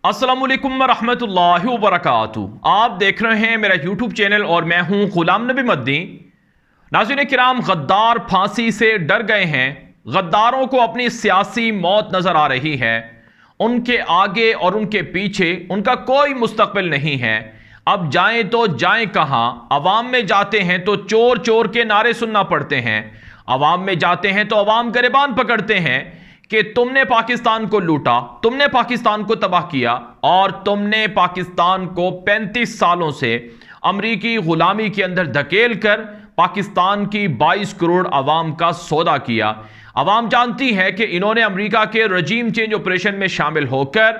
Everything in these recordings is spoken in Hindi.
अस्सलामुअलैकुम रहमतुल्लाहि व बरकातुहू। आप देख रहे हैं मेरा यूट्यूब चैनल और मैं हूं गुलाम नबी मद्दी। नाज़रीन किराम, गद्दार फांसी से डर गए हैं। गद्दारों को अपनी सियासी मौत नजर आ रही है। उनके आगे और उनके पीछे उनका कोई मुस्तकबिल नहीं है। अब जाएं तो जाएं कहां? अवाम में जाते हैं तो चोर चोर के नारे सुनना पड़ते हैं। अवाम में जाते हैं तो अवाम गिरबान पकड़ते हैं कि तुमने पाकिस्तान को लूटा, तुमने पाकिस्तान को तबाह किया और तुमने पाकिस्तान को 35 सालों से अमरीकी गुलामी के अंदर धकेल कर पाकिस्तान की 22 करोड़ अवाम का सौदा किया। अवाम जानती है कि इन्होंने अमरीका के रजीम चेंज ऑपरेशन में शामिल होकर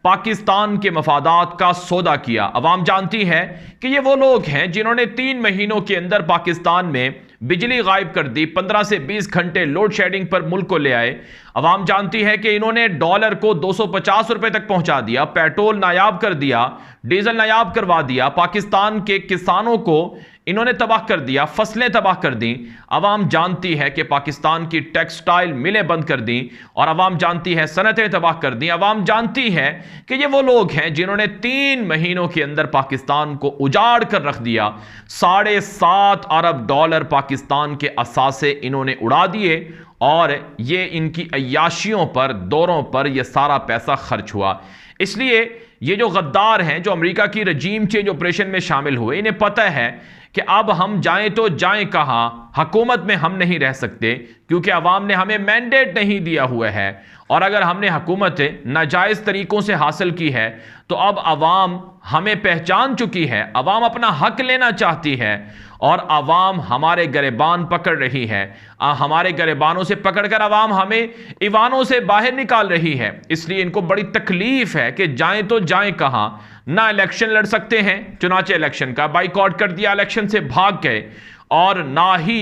पाकिस्तान के मफादात का सौदा किया। अवाम जानती है कि ये वो लोग हैं जिन्होंने 3 महीनों के अंदर पाकिस्तान में बिजली गायब कर दी, 15 से 20 घंटे लोड शेडिंग पर मुल्क को ले आए। अवाम जानती है कि इन्होंने डॉलर को 250 रुपए तक पहुंचा दिया, पेट्रोल नायाब कर दिया, डीजल नायाब करवा दिया, पाकिस्तान के किसानों को इन्होंने तबाह कर दिया, फसलें तबाह कर दी। अवाम जानती है कि पाकिस्तान की टेक्सटाइल मिलें बंद कर दी और अवाम जानती है सनतें तबाह कर दी। अवाम जानती है कि ये वो लोग हैं जिन्होंने 3 महीनों के अंदर पाकिस्तान को उजाड़ कर रख दिया। $7.5 अरब पाकिस्तान के असासे इन्होंने उड़ा दिए और ये इनकी अय्याशियों पर, दौरों पर यह सारा पैसा खर्च हुआ। इसलिए ये जो गद्दार हैं, जो अमेरिका की रजीम चेंज ऑपरेशन में शामिल हुए, इन्हें पता है कि अब हम जाएं तो जाएं कहां? हुकूमत में हम नहीं रह सकते क्योंकि अवाम ने हमें मैंडेट नहीं दिया हुआ है। और अगर हमने हुकूमत नाजायज तरीकों से हासिल की है तो अब अवाम हमें पहचान चुकी है, अवाम अपना हक लेना चाहती है और अवाम हमारे गिरबान पकड़ रही है। हमारे गिरबानों से पकड़कर अवाम हमें ईवानों से बाहर निकाल रही है। इसलिए इनको बड़ी तकलीफ है कि जाएं तो जाएं कहां? ना इलेक्शन लड़ सकते हैं, चुनाचे इलेक्शन का बाइकआउट कर दिया, इलेक्शन से भाग गए, और ना ही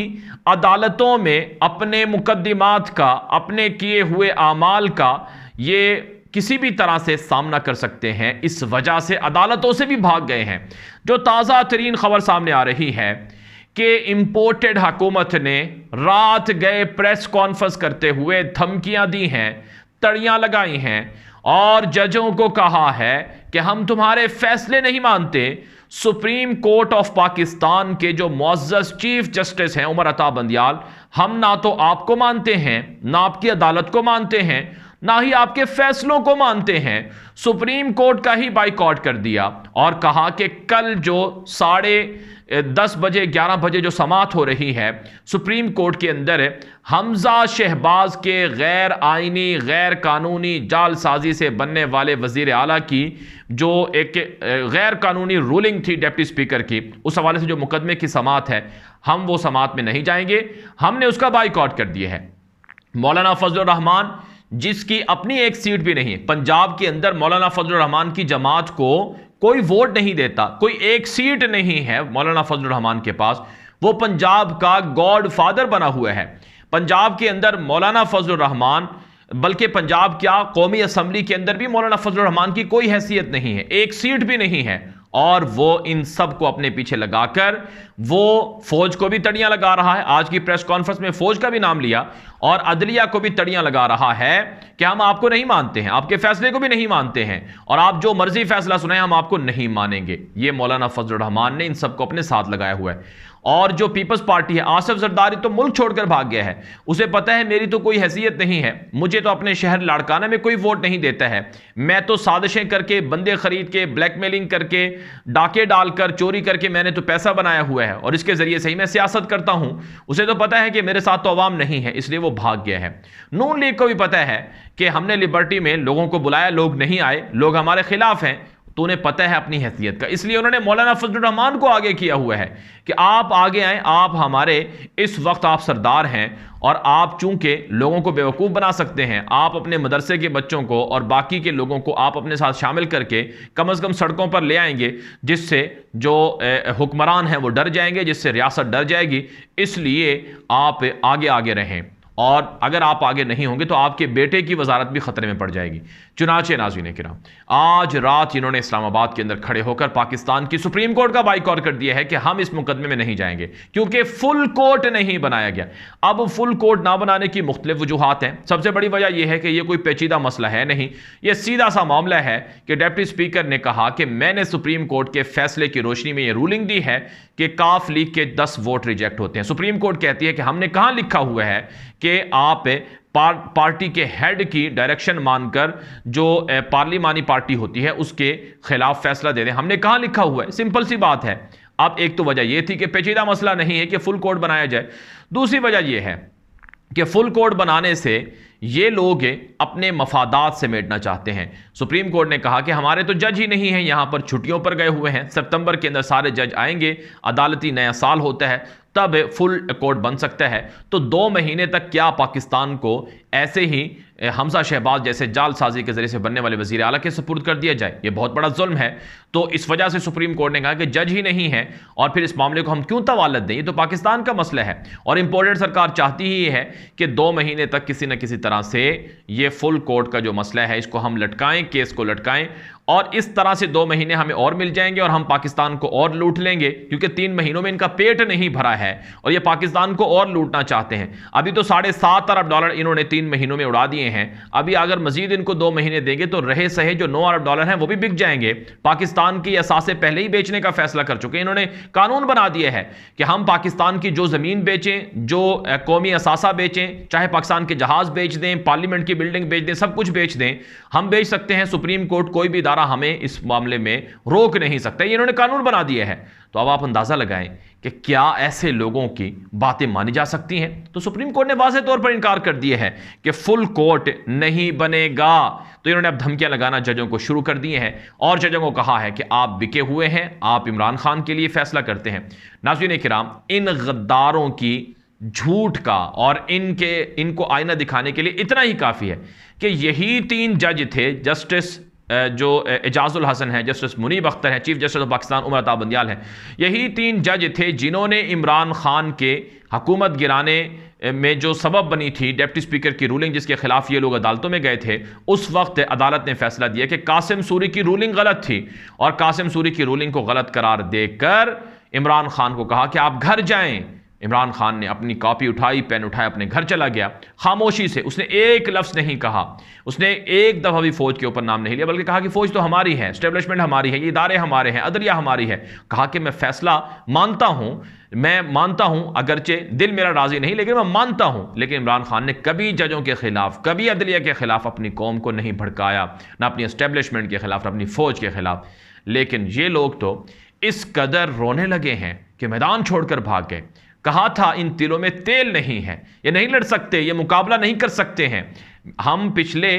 अदालतों में अपने मुकद्दमात का, अपने किए हुए आमाल का ये किसी भी तरह से सामना कर सकते हैं। इस वजह से अदालतों से भी भाग गए हैं। जो ताज़ा तरीन खबर सामने आ रही है कि इंपोर्टेड हुकूमत ने रात गए प्रेस कॉन्फ्रेंस करते हुए धमकियां दी हैं, तड़ियां लगाई हैं और जजों को कहा है कि हम तुम्हारे फैसले नहीं मानते। सुप्रीम कोर्ट ऑफ पाकिस्तान के जो मुअज़्ज़ज़ चीफ जस्टिस हैं उमर अता बंदियाल, हम ना तो आपको मानते हैं, ना आपकी अदालत को मानते हैं, ना ही आपके फैसलों को मानते हैं। सुप्रीम कोर्ट का ही बाइकआउट कर दिया और कहा कि कल जो 10:30 बजे 11 बजे जो समाअत हो रही है सुप्रीम कोर्ट के अंदर, हमजा शहबाज के गैर आईनी, गैर कानूनी जालसाजी से बनने वाले वजीर आला की जो एक गैर कानूनी रूलिंग थी डिप्टी स्पीकर की, उस हवाले से जो मुकदमे की समाअत है, हम वो समाअत में नहीं जाएंगे, हमने उसका बाइकआउट कर दिया है। मौलाना फजलुर रहमान, जिसकी अपनी एक सीट भी नहीं है पंजाब के अंदर, मौलाना फजलुर रहमान की जमात को कोई वोट नहीं देता, कोई एक सीट नहीं है मौलाना फजलुर रहमान के पास। वो पंजाब का गॉड फादर बना हुआ है। पंजाब के अंदर मौलाना फजलुर रहमान, बल्कि पंजाब क्या, कौमी असम्बली के अंदर भी मौलाना फजलुर रहमान की कोई हैसियत नहीं है, एक सीट भी नहीं है। और वो इन सब को अपने पीछे लगाकर वो फौज को भी तड़ियां लगा रहा है। आज की प्रेस कॉन्फ्रेंस में फौज का भी नाम लिया और अदलिया को भी तड़ियां लगा रहा है कि हम आपको नहीं मानते हैं, आपके फैसले को भी नहीं मानते हैं और आप जो मर्जी फैसला सुनाएं हम आपको नहीं मानेंगे। ये मौलाना फजलुर रहमान ने इन सबको अपने साथ लगाया हुआ है। और जो पीपल्स पार्टी है, आसिफ जरदारी तो मुल्क छोड़कर भाग गया है। उसे पता है मेरी तो कोई हैसियत नहीं है, मुझे तो अपने शहर लाड़काना में कोई वोट नहीं देता है, मैं तो साजिशें करके, बंदे खरीद के, ब्लैकमेलिंग करके, डाके डालकर, चोरी करके मैंने तो पैसा बनाया हुआ है और इसके जरिए से ही मैं सियासत करता हूं। उसे तो पता है कि मेरे साथ तो अवाम नहीं है, इसलिए वो भाग गया है। नून लीग को भी पता है कि हमने लिबर्टी में लोगों को बुलाया, लोग नहीं आए, लोग हमारे खिलाफ हैं, तो उन्हें पता है अपनी हैसियत का, इसलिए उन्होंने मौलाना फजलुर रहमान को आगे किया हुआ है कि आप आगे आए, आप हमारे इस वक्त आप सरदार हैं और आप चूंकि लोगों को बेवकूफ़ बना सकते हैं, आप अपने मदरसे के बच्चों को और बाकी के लोगों को आप अपने साथ शामिल करके कम अज़ कम सड़कों पर ले आएंगे, जिससे जो हुक्मरान हैं वो डर जाएंगे, जिससे रियासत डर जाएगी। इसलिए आप आगे आगे रहें और अगर आप आगे नहीं होंगे तो आपके बेटे की वजारत भी खतरे में पड़ जाएगी। चुनाचे नाज़रीन किराम, आज रात इन्होंने इस्लामाबाद के अंदर खड़े होकर पाकिस्तान की सुप्रीम कोर्ट का बाइकआउट कर दिया है कि हम इस मुकदमे में नहीं जाएंगे, क्योंकि फुल कोर्ट नहीं बनाया गया। अब फुल कोर्ट ना बनाने की मुख्तलिफ वजूहात हैं। सबसे बड़ी वजह यह है कि यह कोई पेचीदा मसला है नहीं, यह सीधा सा मामला है कि डिप्टी स्पीकर ने कहा कि मैंने सुप्रीम कोर्ट के फैसले की रोशनी में यह रूलिंग दी है कि काफ लीग के 10 वोट रिजेक्ट होते हैं। सुप्रीम कोर्ट कहती है कि हमने कहां लिखा हुआ है कि आप पार्टी के हेड की डायरेक्शन मानकर जो पार्लिमानी पार्टी होती है उसके खिलाफ फैसला दे दें। हमने कहां लिखा हुआ है? सिंपल सी बात है। अब एक तो वजह यह थी कि पेचीदा मसला नहीं है कि फुल कोर्ट बनाया जाए, दूसरी वजह यह है कि फुल कोर्ट बनाने से ये लोग अपने मफादात समेटना चाहते हैं। सुप्रीम कोर्ट ने कहा कि हमारे तो जज ही नहीं हैं, यहां पर छुट्टियों पर गए हुए हैं, सितंबर के अंदर सारे जज आएंगे, अदालती नया साल होता है, तब फुल कोर्ट बन सकता है। तो 2 महीने तक क्या पाकिस्तान को ऐसे ही हमजा शहबाज जैसे जालसाजी के जरिए से बनने वाले वजीर आला के सुपुर्द कर दिया जाए? यह बहुत बड़ा जुल्म है। तो इस वजह से सुप्रीम कोर्ट ने कहा कि जज ही नहीं है और फिर इस मामले को हम क्यों तवालत दें, ये तो पाकिस्तान का मसला है। और इंपोर्टेड सरकार चाहती ही है कि 2 महीने तक किसी न किसी तरह से ये फुल कोर्ट का जो मसला है इसको हम लटकाएं, केस को लटकाएं, और इस तरह से 2 महीने हमें और मिल जाएंगे और हम पाकिस्तान को और लूट लेंगे, क्योंकि 3 महीनों में इनका पेट नहीं भरा है और ये पाकिस्तान को और लूटना चाहते हैं। अभी तो $7.5 अरब इन्होंने 3 महीनों में उड़ा दिए हैं। अभी अगर मजीद इनको 2 महीने देंगे तो रहे सहे जो $9 अरब हैं वो भी बिक जाएंगे। पाकिस्तान की असासे पहले ही बेचने का फैसला कर चुके हैं। इन्होंने कानून बना दिया है कि हम पाकिस्तान की जो जमीन बेचें, जो कौमी असासा बेचें, चाहे पाकिस्तान के जहाज बेच दें, पार्लियामेंट की बिल्डिंग बेच दें, सब कुछ बेच दें, हम बेच सकते हैं। सुप्रीम कोर्ट कोई भी हमें इस मामले में रोक नहीं सकता। ये इन्होंने कानून बना दिया है। तो अब आप अंदाजा लगाएं कि क्या ऐसे लोगों की बातें मानी जा सकती हैं? तो सुप्रीम कोर्ट ने वाज़ेह तौर पर इनकार कर दिया है कि फुल कोर्ट नहीं बनेगा। तो इन्होंने अब धमकियां लगाना जजों को शुरू कर दिए हैं और जजों को कहा है कि आप बिके हुए हैं, आप इमरान खान के लिए फैसला करते हैं। नाज़रीन किराम, इन गद्दारों की झूठ का और इनको आईना दिखाने के लिए इतना ही काफी है कि यही 3 जज थे, जस्टिस जो एजाजुल हसन है, जस्टिस मुनीब अख्तर है, chief justice of Pakistan Umar Ata Bandial है, यही 3 जज थे जिन्होंने इमरान खान के हुकूमत गिराने में जो सबब बनी थी डिप्टी स्पीकर की रूलिंग, जिसके खिलाफ ये लोग अदालतों में गए थे, उस वक्त अदालत ने फैसला दिया कि कासिम सूरी की रूलिंग गलत थी और कासिम सूरी की रूलिंग को गलत करार देकर इमरान खान को कहा कि आप घर जाएं। इमरान खान ने अपनी कॉपी उठाई, पेन उठाया, अपने घर चला गया खामोशी से। उसने एक लफ्ज़ नहीं कहा, उसने एक दफ़ा भी फौज के ऊपर नाम नहीं लिया, बल्कि कहा कि फौज तो हमारी है, एस्टेब्लिशमेंट हमारी है, ये इदारे हमारे हैं, अदलिया हमारी है। कहा कि मैं फैसला मानता हूं, मैं मानता हूं, अगरचे दिल मेरा राजी नहीं, लेकिन मैं मानता हूं। लेकिन इमरान खान ने कभी जजों के खिलाफ, कभी अदलिया के खिलाफ अपनी कौम को नहीं भड़काया, ना अपनी एस्टेब्लिशमेंट के खिलाफ, ना अपनी फौज के खिलाफ। लेकिन ये लोग तो इस कदर रोने लगे हैं कि मैदान छोड़कर भाग गए। कहा था इन तिलों में तेल नहीं है, ये नहीं लड़ सकते, ये मुकाबला नहीं कर सकते हैं। हम पिछले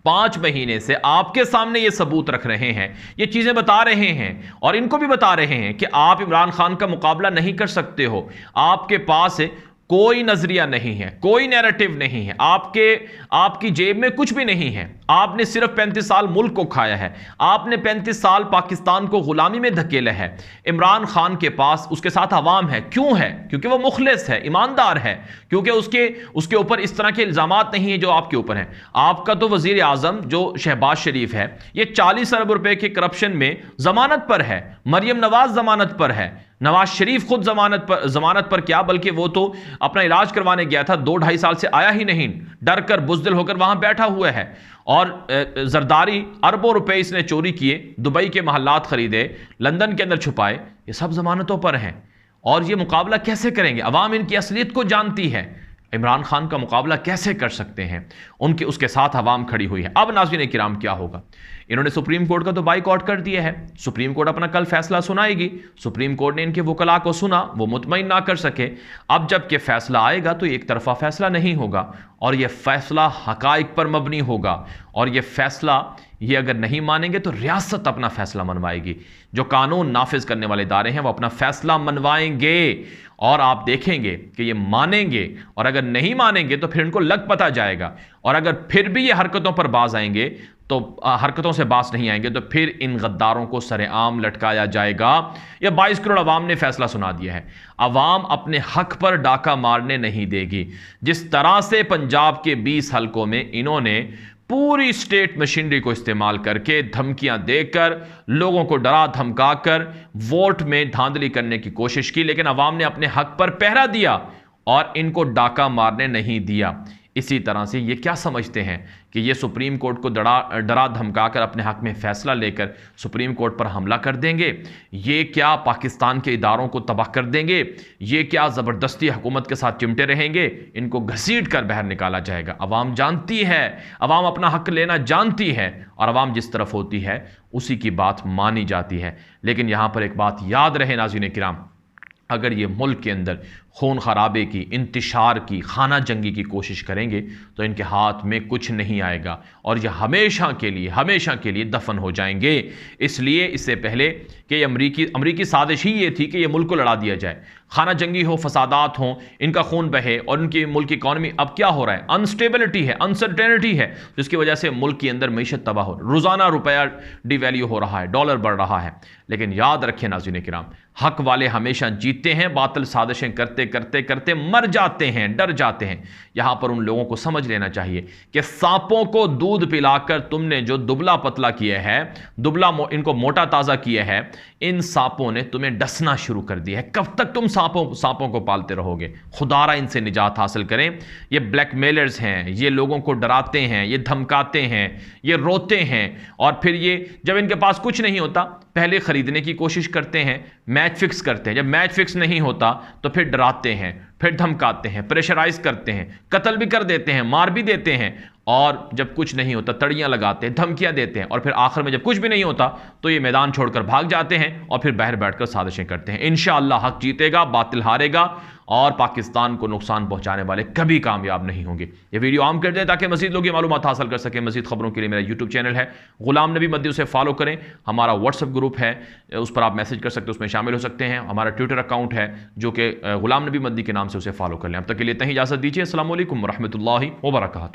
5 महीने से आपके सामने ये सबूत रख रहे हैं, ये चीजें बता रहे हैं और इनको भी बता रहे हैं कि आप इमरान खान का मुकाबला नहीं कर सकते हो। आपके पास कोई नजरिया नहीं है, कोई नैरेटिव नहीं है, आपकी जेब में कुछ भी नहीं है। आपने सिर्फ 35 साल मुल्क को खाया है, आपने 35 साल पाकिस्तान को गुलामी में धकेला है। इमरान खान के पास उसके साथ अवाम है, क्यों है? क्योंकि वो मुखलिस है, ईमानदार है, क्योंकि उसके ऊपर इस तरह के इल्जामात नहीं है जो आपके ऊपर हैं। आपका तो वजीर आजम जो शहबाज शरीफ है, ये 40 अरब रुपए के करप्शन में जमानत पर है, मरियम नवाज जमानत पर है, नवाज शरीफ खुद जमानत पर क्या, बल्कि वो तो अपना इलाज करवाने गया था, 2-2.5 साल से आया ही नहीं, डर कर बुज़दिल होकर वहां बैठा हुआ है। और जरदारी अरबों रुपए इसने चोरी किए, दुबई के महल्लात खरीदे, लंदन के अंदर छुपाए, ये सब जमानतों पर हैं। और ये मुकाबला कैसे करेंगे? अवाम इनकी असलियत को जानती है, इमरान खान का मुकाबला कैसे कर सकते हैं? उसके साथ अवाम खड़ी हुई है। अब नाज़रीन किराम क्या होगा? इन्होंने सुप्रीम कोर्ट का तो बाइकआउट कर दिया है, सुप्रीम कोर्ट अपना कल फैसला सुनाएगी। सुप्रीम कोर्ट ने इनके वकला को सुना, वो मुतमईन ना कर सके। अब जबकि फैसला आएगा तो एक तरफा फैसला नहीं होगा और यह फैसला हकाइक पर मबनी होगा। और यह फैसला ये अगर नहीं मानेंगे तो रियासत अपना फैसला मनवाएगी, जो कानून नाफिज करने वाले इदारे हैं वो अपना फैसला मनवाएंगे और आप देखेंगे कि ये मानेंगे। और अगर नहीं मानेंगे तो फिर इनको लग पता जाएगा, और अगर फिर भी ये हरकतों पर बाज आएंगे तो हरकतों से बास नहीं आएंगे, तो फिर इन गद्दारों को सरेआम लटकाया जाएगा। यह 22 करोड़ अवाम ने फैसला सुना दिया है। अवाम अपने हक पर डाका मारने नहीं देगी। जिस तरह से पंजाब के 20 हलकों में इन्होंने पूरी स्टेट मशीनरी को इस्तेमाल करके धमकियां देकर लोगों को डरा धमकाकर वोट में धांधली करने की कोशिश की, लेकिन अवाम ने अपने हक पर पहरा दिया और इनको डाका मारने नहीं दिया। इसी तरह से ये क्या समझते हैं कि ये सुप्रीम कोर्ट को डरा धमकाकर अपने हक में फैसला लेकर सुप्रीम कोर्ट पर हमला कर देंगे? ये क्या पाकिस्तान के इदारों को तबाह कर देंगे? ये क्या ज़बरदस्ती हुकूमत के साथ चिमटे रहेंगे? इनको घसीट कर बाहर निकाला जाएगा। अवाम जानती है, अवाम अपना हक लेना जानती है, और अवाम जिस तरफ होती है उसी की बात मानी जाती है। लेकिन यहाँ पर एक बात याद रहे नाज़रीन किराम, अगर ये मुल्क के अंदर खून खराबे की, इंतशार की, खाना जंगी की कोशिश करेंगे तो इनके हाथ में कुछ नहीं आएगा और ये हमेशा के लिए दफन हो जाएंगे। इसलिए इससे पहले कि अमरीकी साजिश ही ये थी कि ये मुल्क को लड़ा दिया जाए, खाना जंगी हो, फसादात हों, इनका खून बहे और उनकी मुल्क की इकॉनमी, अब क्या हो रहा है, अनस्टेबिलिटी है, अनसर्टेनिटी है, जिसकी वजह से मुल्क के अंदर मईशत तबाह हो, रोज़ाना रुपया डिवैल्यू हो रहा है, डॉलर बढ़ रहा है। लेकिन याद रखें नाज़रीन किराम, हक वाले हमेशा जीतते हैं, बातिल साजिशें करते करते करते मर जाते हैं, डर जाते हैं। यहां पर उन लोगों को समझ लेना चाहिए कि सांपों को दूध पिलाकर तुमने जो दुबला पतला किया है, इनको मोटा ताजा किया है, इन सांपों ने तुम्हें डसना शुरू कर दिया है। कब तक तुम सांपों को पालते रहोगे? खुदारा इनसे निजात हासिल करें। ये ब्लैकमेलर्स हैं, ये लोगों को डराते हैं, ये धमकाते हैं, ये रोते हैं, और फिर ये जब इनके पास कुछ नहीं होता पहले खरीदने की कोशिश करते हैं, मैच फिक्स करते हैं, जब मैच फिक्स नहीं होता तो फिर डराते हैं, फिर धमकाते हैं, प्रेशराइज करते हैं, कत्ल भी कर देते हैं, मार भी देते हैं, और जब कुछ नहीं होता तड़ियां लगाते हैं, धमकियां देते हैं, और फिर आखिर में जब कुछ भी नहीं होता तो ये मैदान छोड़कर भाग जाते हैं और फिर बाहर बैठकर साजिशें करते हैं। इंशाअल्लाह हक जीतेगा, बातिल हारेगा, और पाकिस्तान को नुकसान पहुंचाने वाले कभी कामयाब नहीं होंगे। ये वीडियो आम कर दें ताकि मज़ीद लोग ये मालूमात हासिल कर सकें। मज़ीद खबरों के लिए मेरा यूट्यूब चैनल है गुलाम नबी मद्दी, उसे फॉलो करें। हमारा व्हाट्सएप ग्रुप है, उस पर आप मैसेज कर सकते हैं, उसमें शामिल हो सकते हैं। हमारा ट्विटर अकाउंट है जो कि गुलाम नबी मद्दी के नाम से, उसे फॉलो कर लें। अब तक के लिए इतनी इजाज़त दीजिए। अस्सलामु अलैकुम व रहमतुल्लाहि व बरकातहू।